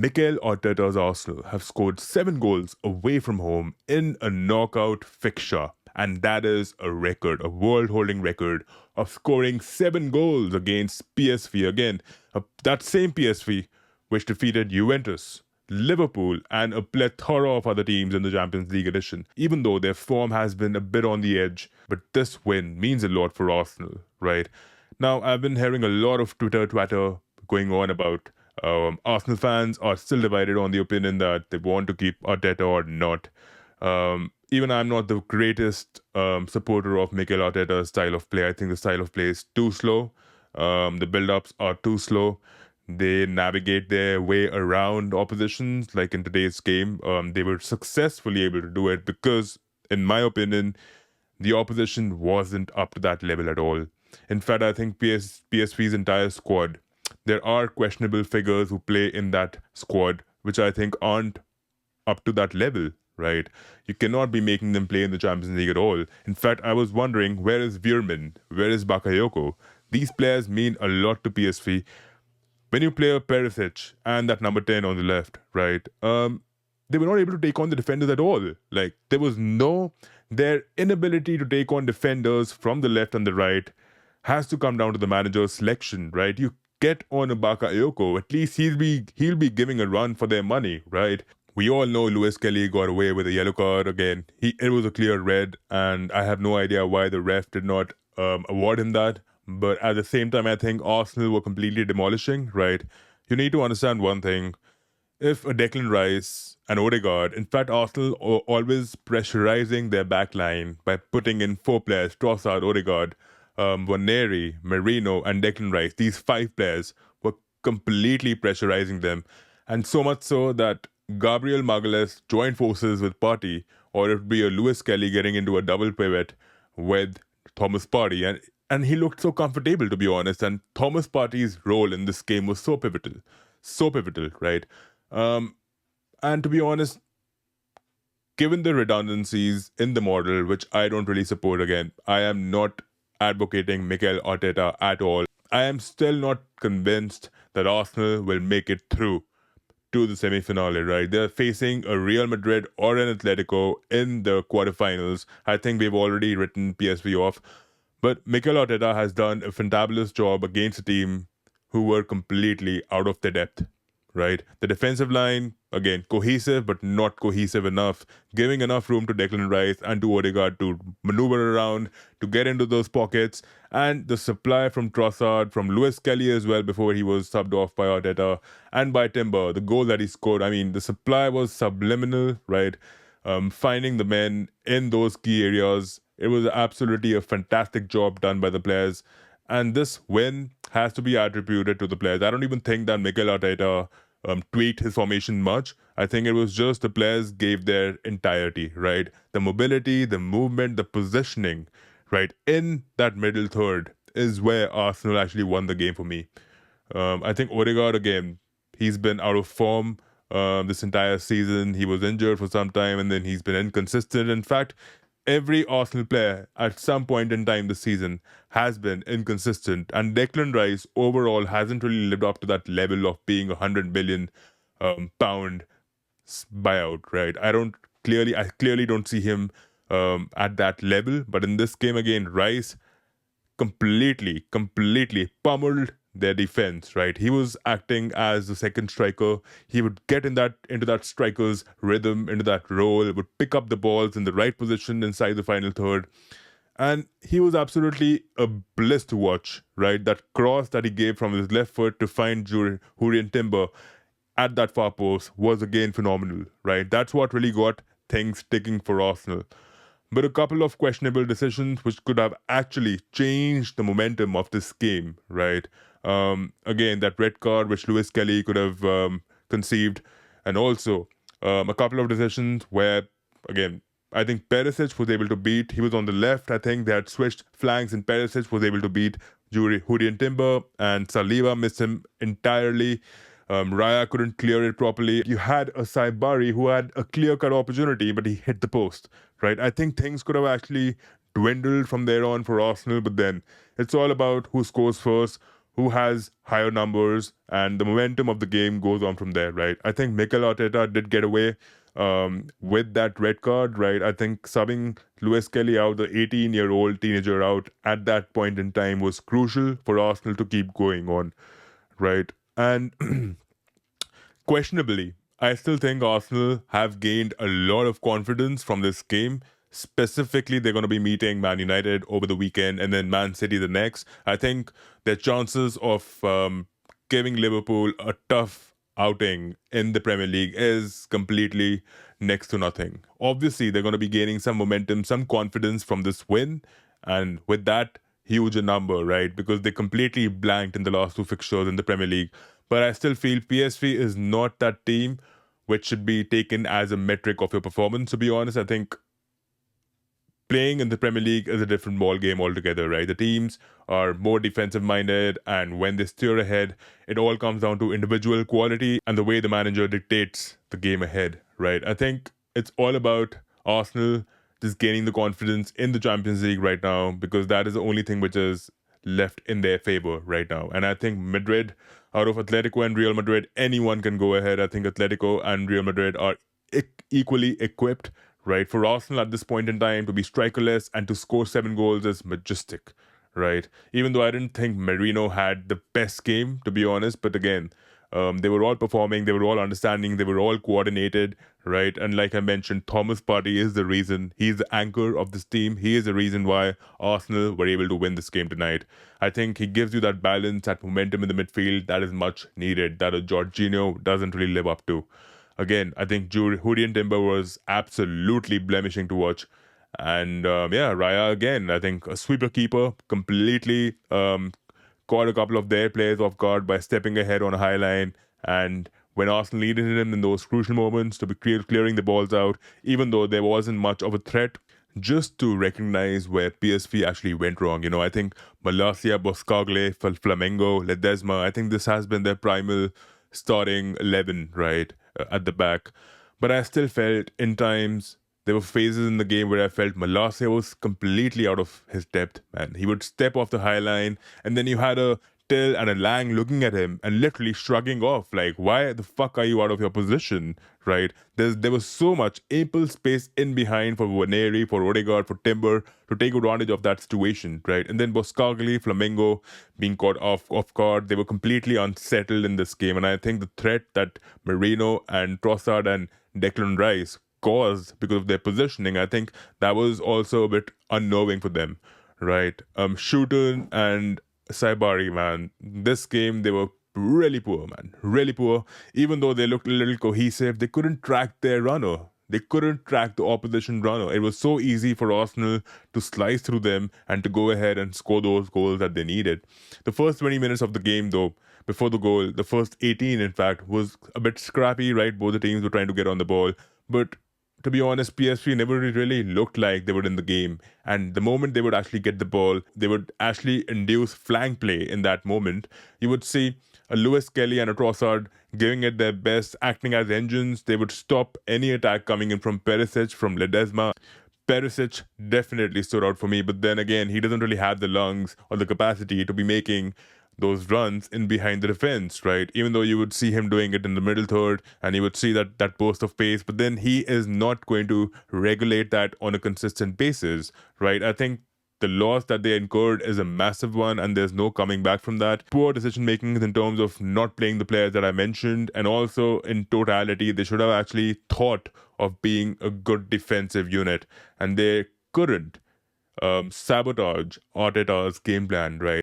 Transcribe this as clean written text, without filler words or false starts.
Mikel Arteta's Arsenal have scored 7 goals away from home in a knockout fixture. And that is a record, a world holding record of scoring 7 goals against PSV. Again, that same PSV which defeated Juventus, Liverpool, and a plethora of other teams in the Champions League edition. Even though their form has been a bit on the edge, but this win means a lot for Arsenal, right? Now, I've been hearing a lot of Twitter going on about Arsenal fans are still divided on the opinion that they want to keep Arteta or not. Even I'm not the greatest supporter of Mikel Arteta's style of play. I think the style of play is too slow. The build-ups are too slow. They navigate their way around oppositions. Like in today's game, they were successfully able to do it because, in my opinion, the opposition wasn't up to that level at all. In fact, I think PSV's entire squad, there are questionable figures who play in that squad, which I think aren't up to that level, right? You cannot be making them play in the Champions League at all. In fact, I was wondering, where is Veerman? Where is Bakayoko? These players mean a lot to PSV. When you play a Perisic and that number 10 on the left, right? They were not able to take on the defenders at all. Like, there was their inability to take on defenders from the left and the right has to come down to the manager's selection, right? You get on a Bakayoko, at least he'll be giving a run for their money, right? We all know Lewis Kelly got away with a yellow card again. It was a clear red, and I have no idea why the ref did not award him that. But at the same time, I think Arsenal were completely demolishing, right? You need to understand one thing. If a Declan Rice and Odegaard, in fact, Arsenal are always pressurizing their back line by putting in 4 players, Trossard, Odegaard, Waneri, Merino, and Declan Rice. These 5 players were completely pressurizing them. And so much so that Gabriel Magalhaes joined forces with Partey, or it would be a Lewis Kelly getting into a double pivot with Thomas Partey. And he looked so comfortable, to be honest. And Thomas Partey's role in this game was so pivotal, right? And to be honest, given the redundancies in the model, which I don't really support, again, I am not advocating Mikel Arteta at all. I am still not convinced that Arsenal will make it through to the semi-finale, right? They're facing a Real Madrid or an Atletico in the quarterfinals. I think we've already written PSV off. But Mikel Arteta has done a fantabulous job against a team who were completely out of their depth, right? The defensive line, again, cohesive but not cohesive enough, giving enough room to Declan Rice and to Odegaard to maneuver around, to get into those pockets, and the supply from Trossard, from Lewis Kelly as well before he was subbed off by Arteta, and by Timber, the goal that he scored. I mean, the supply was subliminal, right? Finding the men in those key areas. It was absolutely a fantastic job done by the players. And this win has to be attributed to the players. I don't even think that Mikel Arteta tweaked his formation much. I think it was just the players gave their entirety, right? The mobility, the movement, the positioning, right? In that middle third is where Arsenal actually won the game for me. I think Odegaard, again, he's been out of form this entire season. He was injured for some time and then he's been inconsistent. In fact, every Arsenal player at some point in time this season has been inconsistent, and Declan Rice overall hasn't really lived up to that level of being £100 million buyout, right? I clearly don't see him at that level. But in this game again, Rice completely pummeled their defense, right? He was acting as the second striker. He would get into that striker's rhythm, into that role, would pick up the balls in the right position inside the final third. And he was absolutely a bliss to watch, right? That cross that he gave from his left foot to find Jurrien Timber at that far post was again phenomenal, right? That's what really got things ticking for Arsenal. But a couple of questionable decisions which could have actually changed the momentum of this game, right? Again, that red card which Lewis Kelly could have conceived, and also a couple of decisions where, again, I think Perisic was able to beat. He was on the left. I think they had switched flanks, and Perisic was able to beat Jurrien Timber, and Saliba missed him entirely. Raya couldn't clear it properly. You had a Saibari who had a clear-cut opportunity, but he hit the post, right? I think things could have actually dwindled from there on for Arsenal, but then it's all about who scores first, who has higher numbers, and the momentum of the game goes on from there, right? I think Mikel Arteta did get away with that red card, right? I think subbing Lewis Kelly out, the 18-year-old teenager out at that point in time, was crucial for Arsenal to keep going on, right? And questionably, I still think Arsenal have gained a lot of confidence from this game. Specifically, they're going to be meeting Man United over the weekend and then Man City the next. I think their chances of giving Liverpool a tough outing in the Premier League is completely next to nothing. Obviously, they're going to be gaining some momentum, some confidence from this win. And with that, huge a number, right? Because they completely blanked in the last two fixtures in the Premier League. But I still feel PSV is not that team which should be taken as a metric of your performance. To be honest, I think playing in the Premier League is a different ball game altogether, right? The teams are more defensive minded, and when they steer ahead, it all comes down to individual quality and the way the manager dictates the game ahead, right? I think it's all about Arsenal just gaining the confidence in the Champions League right now, because that is the only thing which is left in their favor right now. And I think Madrid, out of Atletico and Real Madrid, anyone can go ahead. I think Atletico and Real Madrid are equally equipped, right? For Arsenal at this point in time to be strikerless and to score 7 goals is majestic, right? Even though I didn't think Merino had the best game, to be honest, but again, they were all performing, they were all understanding, they were all coordinated, right? And like I mentioned, Thomas Partey is the reason, he's the anchor of this team. He is the reason why Arsenal were able to win this game tonight. I think he gives you that balance, that momentum in the midfield that is much needed, that a Jorginho doesn't really live up to. Again, I think Julian Timber was absolutely blemishing to watch. And yeah, Raya again, I think a sweeper keeper, completely caught a couple of their players off guard by stepping ahead on a high line. And when Arsenal needed him in those crucial moments to be clearing the balls out, even though there wasn't much of a threat, just to recognize where PSV actually went wrong. You know, I think Malacia, Boscagle, Flamengo, Ledesma, I think this has been their primal starting 11, right, at the back. But I still felt in times there were phases in the game where I felt Malacia was completely out of his depth, man. He would step off the high line, and then you had a Till and a Lang looking at him and literally shrugging off, like, why the fuck are you out of your position, right? There was so much ample space in behind for Waneri, for Odegaard, for Timber to take advantage of that situation, right? And then Boscagli, Flamengo being caught off guard, they were completely unsettled in this game. And I think the threat that Merino and Trossard and Declan Rice caused because of their positioning, I think that was also a bit unnerving for them, right? Shooten and Saibari, man, this game they were really poor, man, really poor. Even though they looked a little cohesive, they couldn't track their runner. They couldn't track the opposition runner. It was so easy for Arsenal to slice through them and to go ahead and score those goals that they needed. The first 20 minutes of the game, though, before the goal, the first 18, in fact, was a bit scrappy, right? Both the teams were trying to get on the ball. But to be honest, PSV never really looked like they were in the game. And the moment they would actually get the ball, they would actually induce flank play in that moment. You would see a Lewis Kelly and a Trossard giving it their best, acting as engines. They would stop any attack coming in from Perisic, from Ledesma. Perisic definitely stood out for me, but then again, he doesn't really have the lungs or the capacity to be making those runs in behind the defense, right? Even though you would see him doing it in the middle third and you would see that burst of pace, but then he is not going to regulate that on a consistent basis, right? I think the loss that they incurred is a massive one and there's no coming back from that. Poor decision making in terms of not playing the players that I mentioned, and also in totality, they should have actually thought of being a good defensive unit and they couldn't sabotage Arteta's game plan, right?